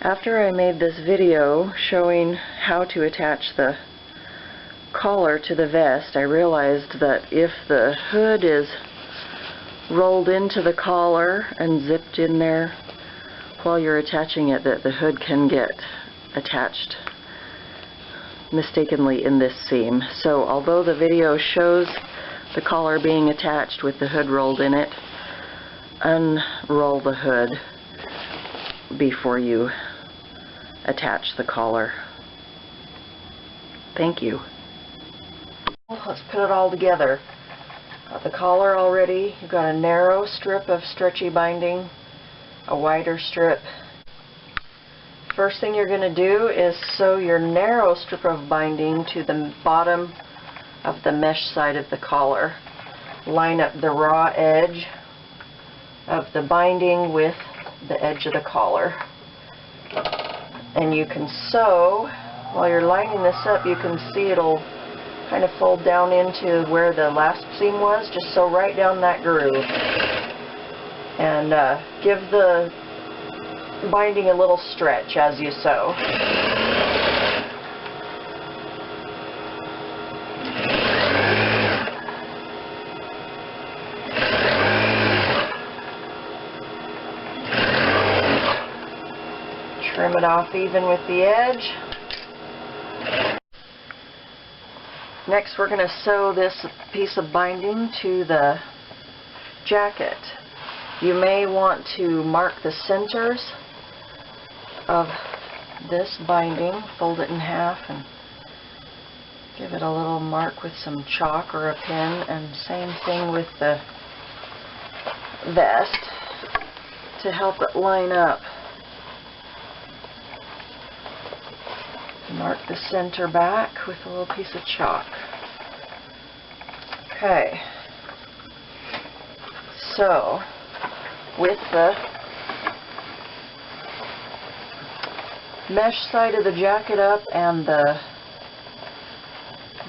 After I made this video showing how to attach the collar to the vest, I realized that if the hood is rolled into the collar and zipped in there while you're attaching it, that the hood can get attached mistakenly in this seam. So although the video shows the collar being attached with the hood rolled in it, unroll the hood before you attach the collar. Thank you. Let's put it all together. Got the collar already. You've got a narrow strip of stretchy binding, a wider strip. First thing you're going to do is sew your narrow strip of binding to the bottom of the mesh side of the collar. Line up the raw edge of the binding with the edge of the collar. And you can sew, while you're lining this up, you can see it'll kind of fold down into where the last seam was. Just sew right down that groove. And give the binding a little stretch as you sew. Trim it off even with the edge. Next, we're going to sew this piece of binding to the jacket. You may want to mark the centers of this binding, fold it in half and give it a little mark with some chalk or a pen, and same thing with the vest to help it line up. Mark the center back with a little piece of chalk. Okay, so with the mesh side of the jacket up and the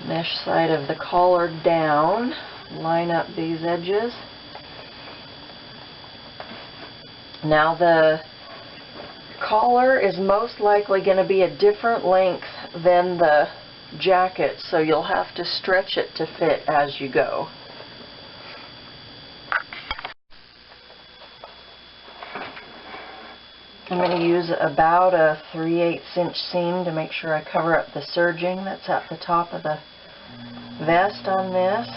mesh side of the collar down, line up these edges. Now the collar is most likely going to be a different length than the jacket, so you'll have to stretch it to fit as you go. I'm going to use about a 3/8 inch seam to make sure I cover up the serging that's at the top of the vest on this.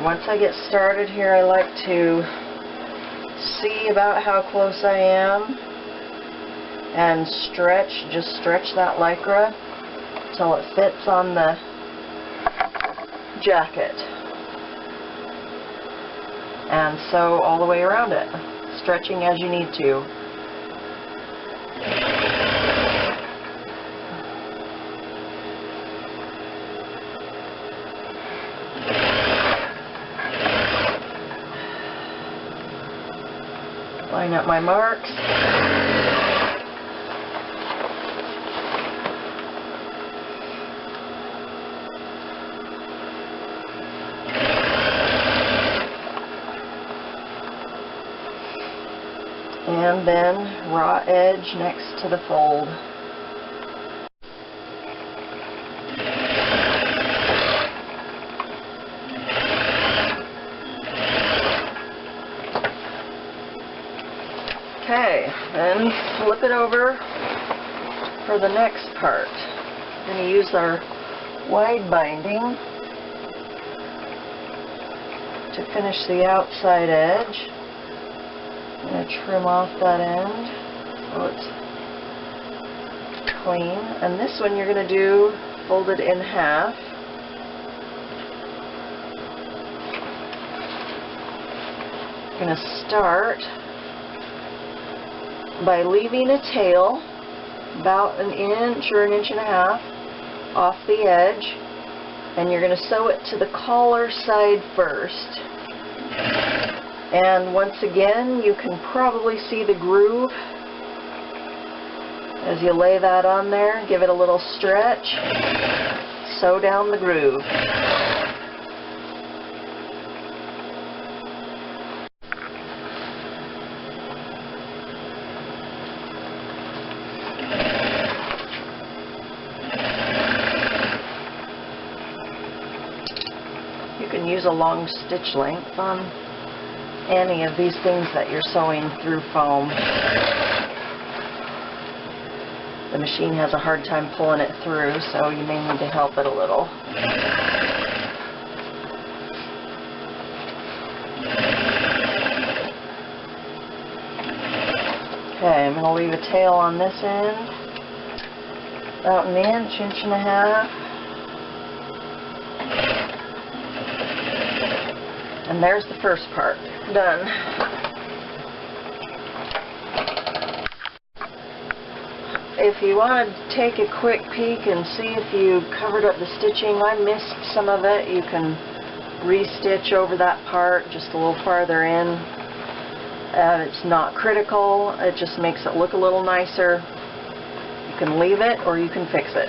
Once I get started here, I like to see about how close I am and just stretch that Lycra till it fits on the jacket, and sew all the way around it, stretching as you need to. Line up my marks. And then raw edge next to the fold. Okay, then flip it over for the next part. We're going to use our wide binding to finish the outside edge. I'm going to trim off that end so it's clean. And this one you're going to do folded in half. You're going to start by leaving a tail about an inch or an inch and a half off the edge, and you're going to sew it to the collar side first. And once again, you can probably see the groove as you lay that on there. Give it a little stretch, sew down the groove. can use a long stitch length on any of these things that you're sewing through foam. The machine has a hard time pulling it through, so you may need to help it a little. Okay, I'm going to leave a tail on this end, about an inch, inch and a half. And there's the first part, done. If you want to take a quick peek and see if you covered up the stitching, I missed some of it, you can re-stitch over that part just a little farther in. It's not critical, it just makes it look a little nicer. You can leave it or you can fix it.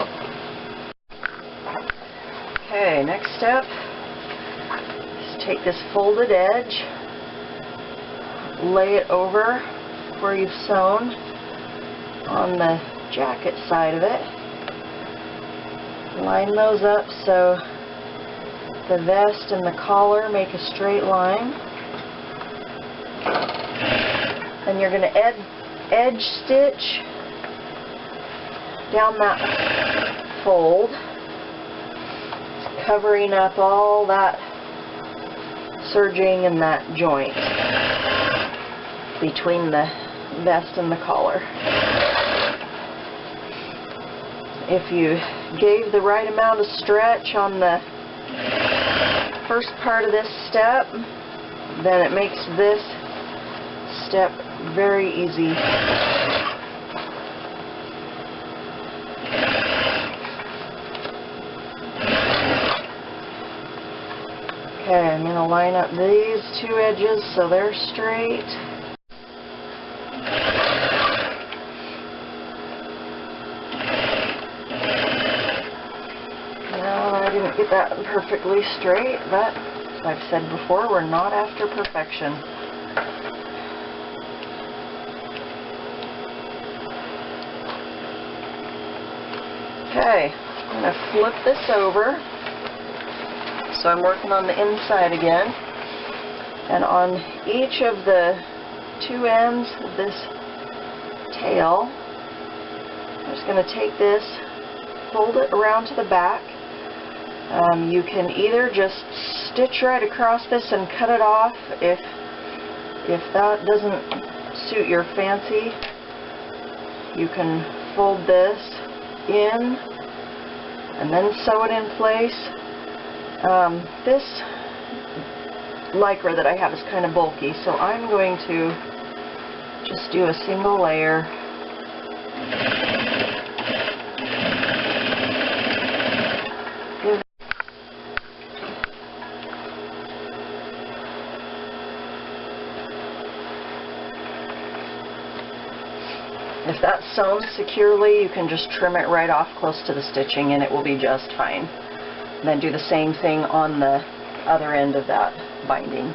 Okay, next step is take this folded edge, lay it over where you've sewn on the jacket side of it. Line those up so the vest and the collar make a straight line. And you're going to edge stitch down that fold, covering up all that serging and that joint between the vest and the collar. If you gave the right amount of stretch on the first part of this step, then it makes this step very easy. Okay, I'm going to line up these two edges so they're straight. Now, I didn't get that perfectly straight, but as I've said before, we're not after perfection. Okay, I'm going to flip this over, so I'm working on the inside again, and on each of the two ends of this tail, I'm just going to take this, fold it around to the back. You can either just stitch right across this and cut it off if that doesn't suit your fancy. You can fold this in and then sew it in place. This lycra that I have is kind of bulky, so I'm going to just do a single layer. If that's sewn securely, you can just trim it right off close to the stitching and it will be just fine. And then do the same thing on the other end of that binding.